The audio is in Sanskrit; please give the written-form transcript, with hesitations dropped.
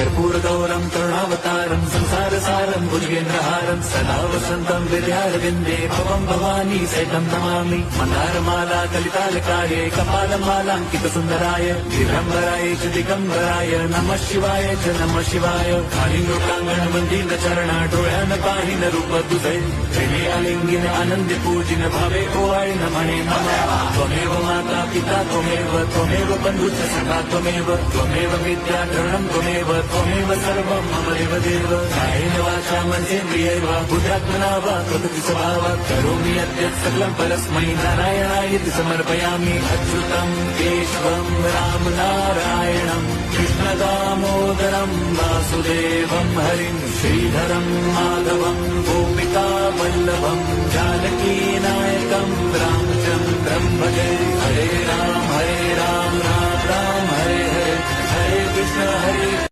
कर्पूरगौरं करुणावतारं संसारसारं भुजगेन्द्रहारं सदा वसन्तं हृदयारविन्दे भवं भवानी सहितं नमामि। मन्दारमाला कलितालकाय कपालमालाङ्कितसुन्दराय दिगम्बराय च दिगम्बराय नमः शिवाय च नमः शिवाय। कालिङ्गोटाङ्गणमन्दिरचरण डोळ्यान पाहिन रूप तुझे प्रेमे आलिंगिन आनंदी पूजिन भावे ओवाळीन म्हणे नमः। त्वमेव माता पिता त्वमेव बन्धुश्च सखा त्वमेव विद्या द्रविणं त्वमेव सर्वं मम देवदेव। कायेन वाचा मनसेन्द्रियैर्व बुद्ध्यात्मना वा कृतं स्वभावात् करोमि यद्यत् सकलं परस्मै नारायणायेति समर्पयामि। अच्युतं केशवं राम नारायणं कृष्णदामोदरं वासुदेवं हरिं श्रीधरं माधवं गोपिका वल्लभं जानकीनायकं रामचन्द्रं भजे। हरे राम राम राम हरे हरे हरे कृष्ण हरे